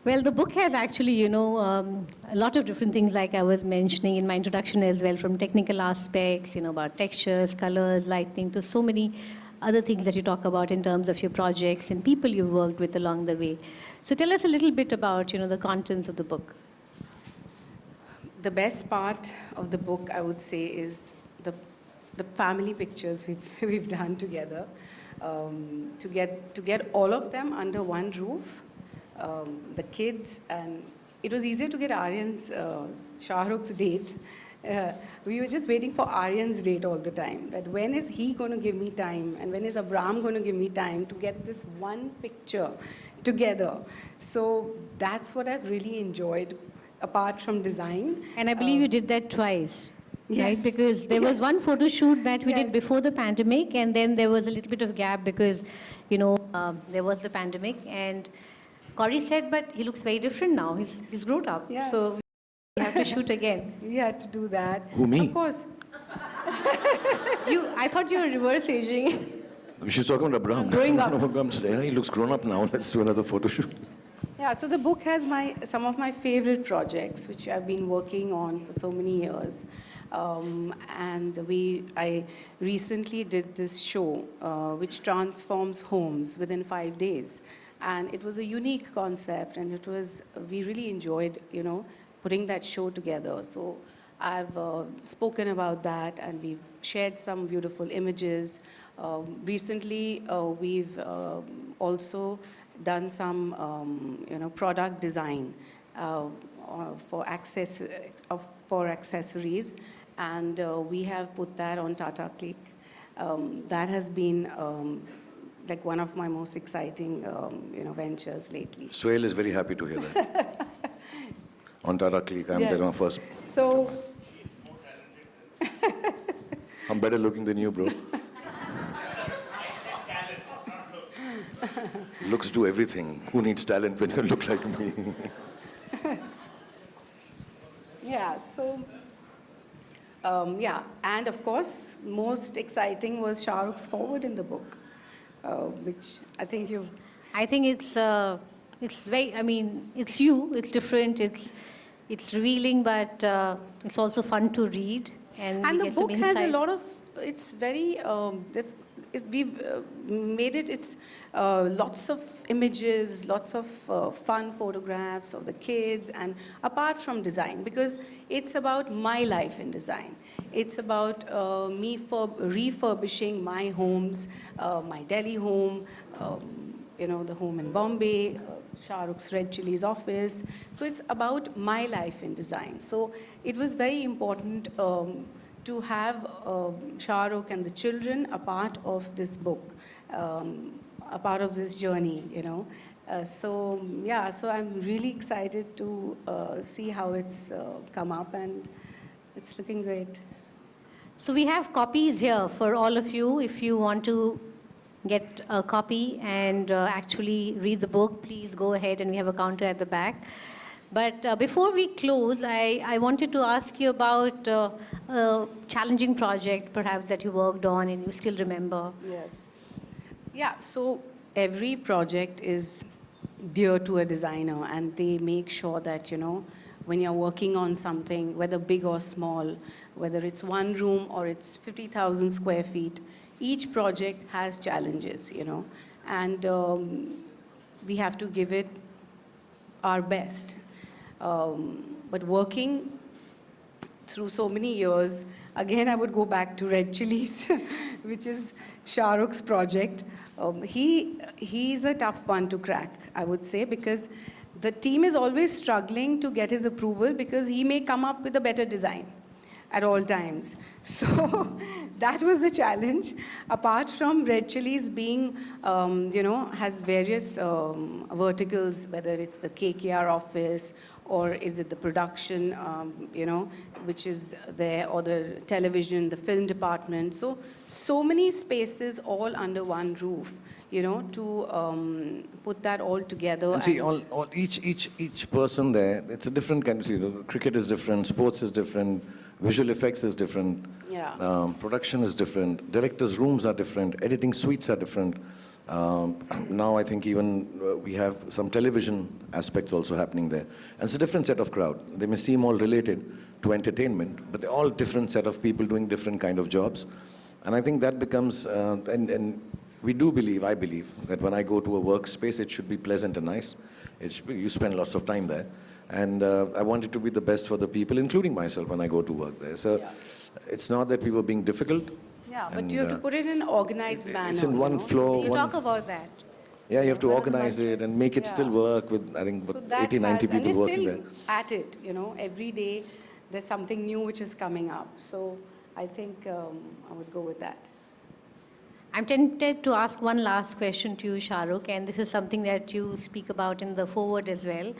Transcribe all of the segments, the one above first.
Well, the book has actually, a lot of different things like I was mentioning in my introduction as well, from technical aspects, about textures, colors, lighting, to so many other things that you talk about in terms of your projects and people you worked with along the way. So tell us a little bit about, the contents of the book. The best part of the book, I would say, is the family pictures we've done together. To get all of them under one roof, the kids, and it was easier to get Aryan's, Shah Rukh's date. We were just waiting for Aryan's date all the time, that when is he going to give me time, and when is Abram going to give me time to get this one picture together. So that's what I've really enjoyed, apart from design. And I believe you did that twice. Yes. Right? Because there was one photo shoot that we Yes. did before the pandemic, and then there was a little bit of gap because, there was the pandemic. And Gauri said, but he looks very different now. He's grown up. Yes. So we have to shoot again. We had to do that. Who, me? Of course. I thought you were reverse aging. She's talking about Abraham. Growing up. Yeah, he looks grown up now. Let's do another photo shoot. Yeah, so the book has some of my favorite projects, which I've been working on for so many years. I recently did this show, which transforms homes within 5 days. And it was a unique concept, and we really enjoyed, putting that show together. So I've spoken about that, and we've shared some beautiful images. Recently, we've also done some, product design for accessories, and we have put that on Tata Click. That has been like one of my most exciting, ventures lately. Suhail is very happy to hear that. On Tata Click, I'm there on first. So, I'm better looking than you, bro. Looks do everything. Who needs talent when you look like me? yeah, so, and of course, most exciting was Shah Rukh's forward in the book, which I think you've... I think it's very, it's you, it's different, it's revealing, but it's also fun to read. And the book has a lot of, it's very, we've made it's lots of images, lots of fun photographs of the kids, and apart from design, because it's about my life in design. It's about me refurbishing my homes, my Delhi home, the home in Bombay, Shah Rukh's Red Chilli's office. So it's about my life in design. So it was very important to have Shah Rukh and the children a part of this book, a part of this journey, So I'm really excited to see how it's come up, and it's looking great. So we have copies here for all of you. If you want to get a copy and actually read the book, please go ahead, and we have a counter at the back. But before we close, I wanted to ask you about a challenging project, perhaps, that you worked on and you still remember. Yes. Yeah, so every project is dear to a designer, and they make sure that, when you're working on something, whether big or small, whether it's one room or it's 50,000 square feet, each project has challenges, and we have to give it our best. But working through so many years, again, I would go back to Red Chilli's, which is Shah Rukh's project. He's a tough one to crack, I would say, because the team is always struggling to get his approval, because he may come up with a better design at all times. So that was the challenge. Apart from Red Chilli's being, has various verticals, whether it's the KKR office, or is it the production, which is there, or the television, the film department. So many spaces all under one roof, to put that all together. And see, each person there, it's a different kind of, cricket is different, sports is different, visual effects is different, yeah. Production is different, directors' rooms are different, editing suites are different. Now I think even we have some television aspects also happening there. And it's a different set of crowd. They may seem all related to entertainment, but they're all different set of people doing different kind of jobs. And I think that becomes, and we do believe, I believe, that when I go to a workspace, it should be pleasant and nice. You spend lots of time there. And I want it to be the best for the people, including myself, when I go to work there. So it's not that we were being difficult. Yeah, but you have to put it in an organized manner. It's in one floor. We'll talk about that. Yeah, you have to organize it and make it still work with, I think, 80, 90 people working there. And you're still at it, every day there's something new which is coming up. So I think I would go with that. I'm tempted to ask one last question to you, Shahrukh, and this is something that you speak about in the foreword as well,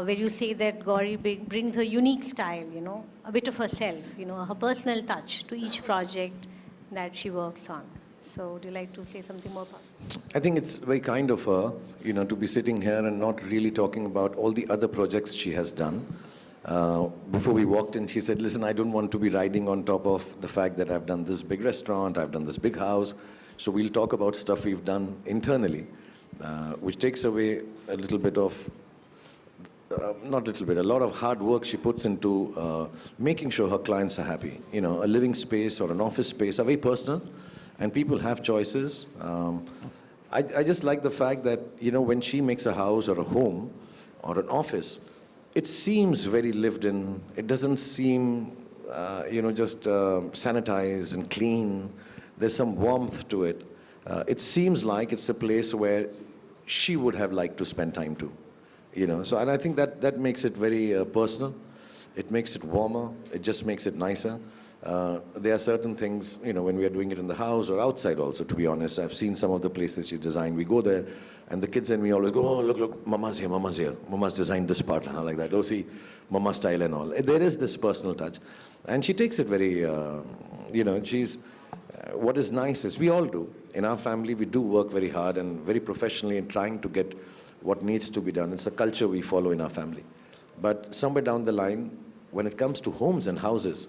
where you say that Gauri brings a unique style, a bit of herself, her personal touch to each project that she works on. So would you like to say something more about it? I think it's very kind of her, to be sitting here and not really talking about all the other projects she has done. Before we walked in, she said, listen, I don't want to be riding on top of the fact that I've done this big restaurant, I've done this big house. So we'll talk about stuff we've done internally, which takes away a little bit of, not a little bit, a lot of hard work she puts into making sure her clients are happy. A living space or an office space are very personal, and people have choices. I just like the fact that, when she makes a house or a home or an office, it seems very lived in. It doesn't seem, just sanitized and clean. There's some warmth to it. It seems like it's a place where she would have liked to spend time too. So, and I think that makes it very personal. It makes it warmer. It just makes it nicer. There are certain things, when we are doing it in the house or outside also, to be honest. I've seen some of the places she designed. We go there, and the kids and me always go, oh, look, Mama's here, Mama's here. Mama's designed this part, like that. Oh, see, Mama style and all. There is this personal touch. And she takes it very, she's, what is nice is, we all do. In our family, we do work very hard and very professionally in trying to get what needs to be done. It's a culture we follow in our family. But somewhere down the line, when it comes to homes and houses,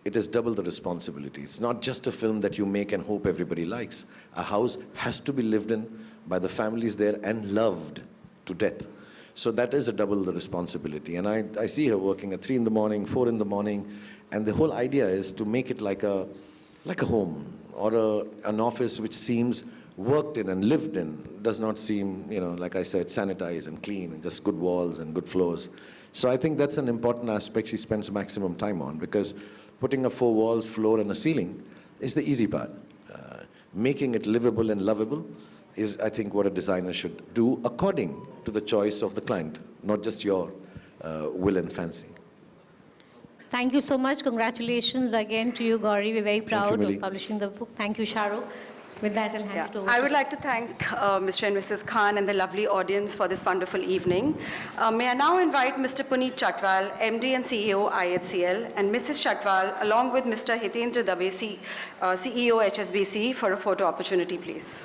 it is double the responsibility. It's not just a film that you make and hope everybody likes. A house has to be lived in by the families there and loved to death. So that is a double the responsibility. And I see her working at 3 in the morning, 4 in the morning, and the whole idea is to make it like a home or an office which seems worked in and lived in, does not seem, like I said, sanitized and clean and just good walls and good floors. So I think that's an important aspect she spends maximum time on, because putting up 4 walls, floor and a ceiling is the easy part. Making it livable and lovable is, I think, what a designer should do according to the choice of the client, not just your will and fancy. Thank you so much. Congratulations again to you, Gauri. We're very proud of publishing the book. Thank you, Shahrukh. With that, I'll hand it over. I would like to thank Mr. and Mrs. Khan and the lovely audience for this wonderful evening. May I now invite Mr. Puneet Chatwal, MD and CEO, IHCL, and Mrs. Chatwal, along with Mr. Hitendra Dave, CEO, HSBC, for a photo opportunity, please.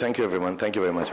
Thank you everyone. Thank you very much.